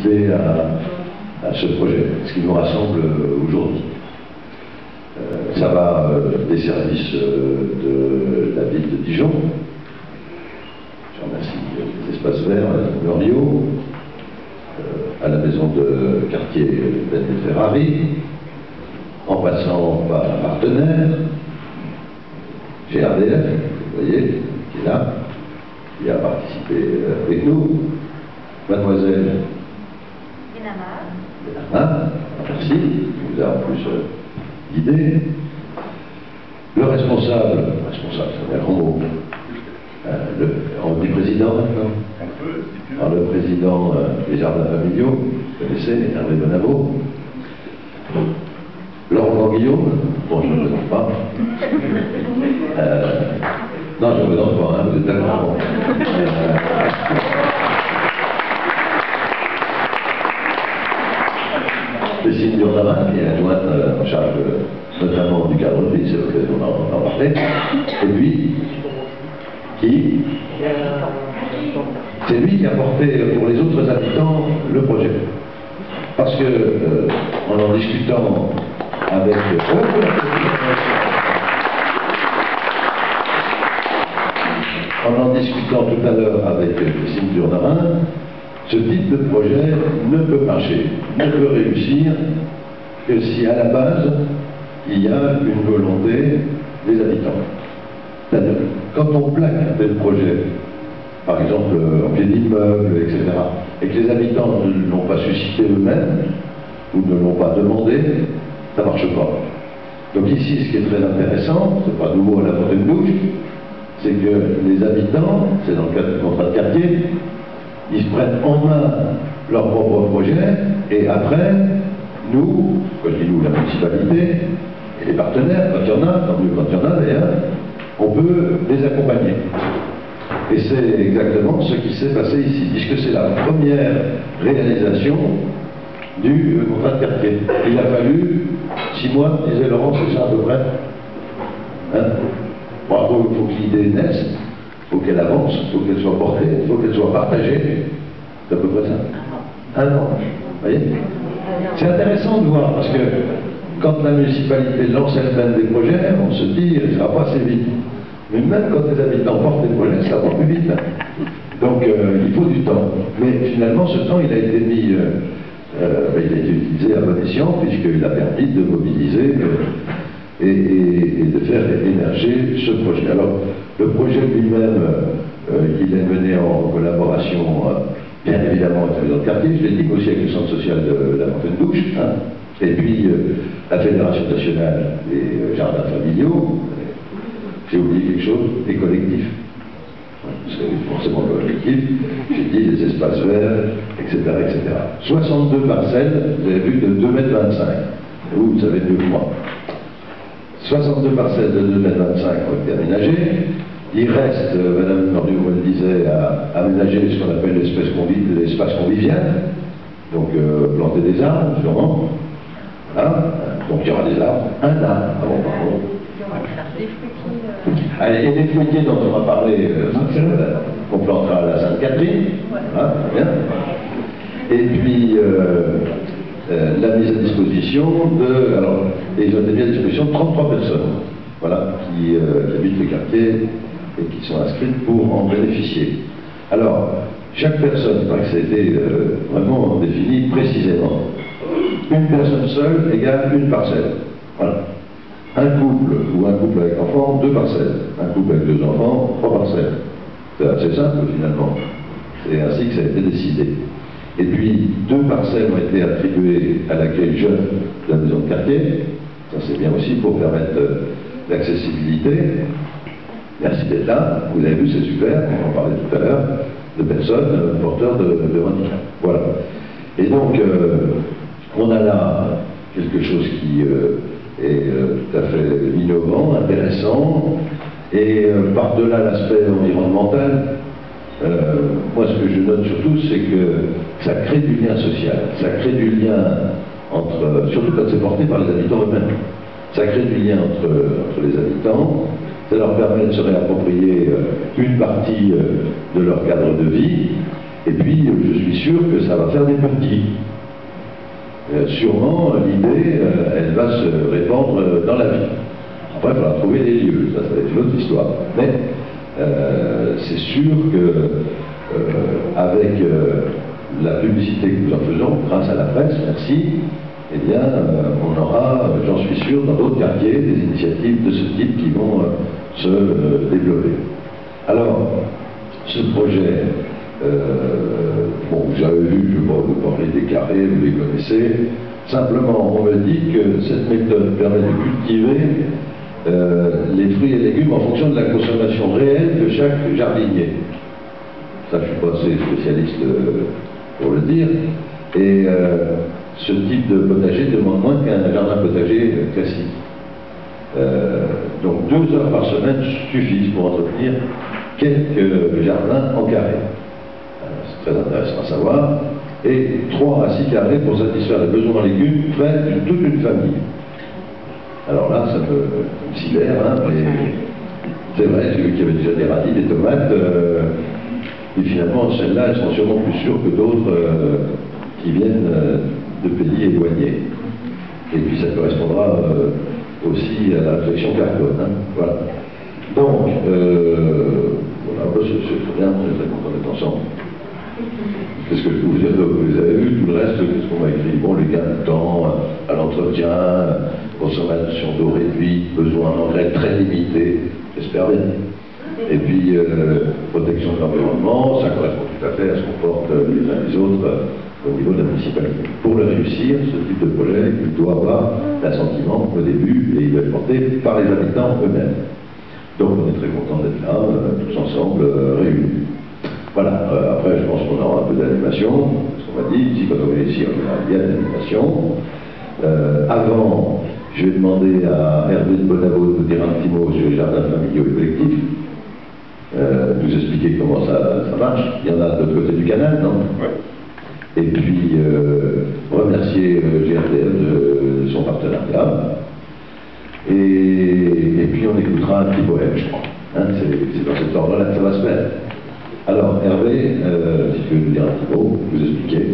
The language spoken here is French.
à ce projet, ce qui nous rassemble aujourd'hui. Ça va des services de la ville de Dijon. Je remercie les espaces verts, Loriot, à la maison de quartier Ben Ferrari, en passant par un partenaire, GRDF, vous voyez, qui est là, qui a participé avec nous. Mademoiselle Benama, merci, qui nous a en plus guidé. Le responsable, c'est un grand mot, on dit président maintenant. Alors, le président des jardins familiaux, vous connaissez, Hervé Benavo. Laurent Guillaume, bon, je ne me présente pas. Non, je ne me présente pas, hein, vous êtes d'accord. Cécile Durnarin, qui est adjointe en charge notamment du cadre de vie, c'est l'occasion d'en parler. Et puis, qui c'est lui qui a porté pour les autres habitants le projet. Parce que, en discutant avec tout à l'heure avec Cécile Durnarin, ce type de projet ne peut marcher, ne peut réussir que si à la base il y a une volonté des habitants. C'est-à-dire, quand on plaque un tel projet, par exemple en pied d'immeuble, etc., et que les habitants ne l'ont pas suscité eux-mêmes, ou ne l'ont pas demandé, ça ne marche pas. Donc ici, ce qui est très intéressant, c'est pas nouveau à la Fontaine-Douche, c'est que les habitants, c'est dans le cadre du contrat de quartier, ils se prennent en main leur propre projet, et après, nous, quand je dis nous, la municipalité, et les partenaires, quand il y en a, tant mieux quand il y en a d'ailleurs, on peut les accompagner. Et c'est exactement ce qui s'est passé ici, puisque c'est la première réalisation du contrat de quartier. Il a fallu 6 mois, disait Laurent, c'est ça à peu près. Hein? Bon, il faut que l'idée naisse, il faut qu'elle avance, il faut qu'elle soit portée, il faut qu'elle soit partagée. C'est à peu près ça. 1 an. Vous voyez? C'est intéressant de voir, parce que quand la municipalité lance elle-même des projets, on se dit, ça ne va pas assez vite. Mais même quand les habitants portent des projets, ça va plus vite. Donc il faut du temps. Mais finalement, ce temps, il a été mis, il a été utilisé à bon escient, puisqu'il a permis de mobiliser et de faire émerger ce projet. Alors, le projet lui-même, il est mené en collaboration, bien évidemment, avec le quartier, je l'ai dit, aussi avec le centre social de la Fontaine-Douche, hein, et puis la Fédération nationale des jardins familiaux. J'ai oublié quelque chose, des collectifs. C'est forcément collectif, j'ai dit les espaces verts, etc., etc. 62 parcelles, vous avez vu, de 2,25 m. Vous savez mieux que moi. 62 parcelles de 2,25 m ont été aménagées. Il reste, Madame Nordu le disait, à aménager ce qu'on appelle l'espace convivial. Donc planter des arbres, sûrement. Hein? Donc il y aura des arbres, un arbre. Ah bon, pardon. Et les fruitiers dont on va parler, on plantera à la Sainte-Catherine, voilà, bien. Et puis la mise à disposition de, alors, ils ont été mis à disposition de 33 personnes, voilà, qui habitent le quartier et qui sont inscrites pour en bénéficier. Alors, chaque personne, il paraît que ça a été vraiment défini précisément. Une personne seule égale une parcelle, voilà. Un couple ou un couple avec enfants, 2 parcelles. Un couple avec 2 enfants, 3 parcelles. C'est assez simple finalement. C'est ainsi que ça a été décidé. Et puis 2 parcelles ont été attribuées à l'accueil jeune de la maison de quartier. Ça c'est bien aussi pour permettre l'accessibilité. Merci d'être là. Vous avez vu, c'est super. On en parlait tout à l'heure de personnes porteurs de handicap. Voilà. Et donc on a là quelque chose qui est tout à fait innovant, intéressant, et par-delà l'aspect environnemental, moi ce que je note surtout, c'est que ça crée du lien social, ça crée du lien entre, surtout quand c'est porté par les habitants eux-mêmes, ça crée du lien entre les habitants, ça leur permet de se réapproprier une partie de leur cadre de vie, Et puis, je suis sûr que ça va faire des petits. Sûrement, l'idée, elle va se répandre dans la vie. Après, il faudra trouver des lieux, ça va être une autre histoire. Mais c'est sûr que avec la publicité que nous en faisons, grâce à la presse, merci, eh bien, on aura, j'en suis sûr, dans d'autres quartiers, des initiatives de ce type qui vont se développer. Alors, ce projet, bon, vous avez vu, je ne vais pas vous parler des carrés, vous les connaissez. Simplement, on me dit que cette méthode permet de cultiver les fruits et légumes en fonction de la consommation réelle de chaque jardinier. Ça, je ne suis pas assez spécialiste pour le dire. Et ce type de potager demande moins qu'un jardin potager classique. Donc 2 heures par semaine suffisent pour entretenir quelques jardins en carré. C'est très intéressant à savoir. Et 3 à 6 carrés pour satisfaire les besoins en légumes faits de toute une famille. Alors là, ça me sidère, hein, mais c'est vrai, celui qui avait déjà des radis, des tomates, et finalement, celles-là, elles sont sûrement plus sûres que d'autres qui viennent de pays éloignés. Et puis ça correspondra aussi à la réflexion carbone. Hein, voilà. Donc, voilà, c'est bien, on est très content d'être ensemble. Qu'est-ce que je peux vous dire? Vous avez vu tout le reste, qu'est-ce qu'on m'a écrit? Bon, les gains de temps, à l'entretien, consommation d'eau réduite, besoin d'engrais très limité, j'espère bien. Et puis, protection de l'environnement, ça correspond tout à fait à ce qu'on porte les uns les autres au niveau de la municipalité. Pour le réussir, ce type de projet, il doit avoir l'assentiment au début et il doit être porté par les habitants eux-mêmes. Donc on est très content d'être là, tous ensemble, réunis. Voilà, après je pense qu'on aura un peu d'animation, ce qu'on m'a dit, ici quand on est ici, il y a de l'animation. Avant, je vais demander à Hervé de Bonavo de nous dire un petit mot sur les jardins familiaux et collectifs, nous expliquer comment ça marche. Il y en a de l'autre côté du canal, non? Ouais. Et puis remercier GRDF de son partenariat. Et puis on écoutera un petit poème, je crois. Hein, c'est dans cet ordre-là que ça va se faire. Alors Hervé, si tu veux nous dire un petit mot, vous expliquer.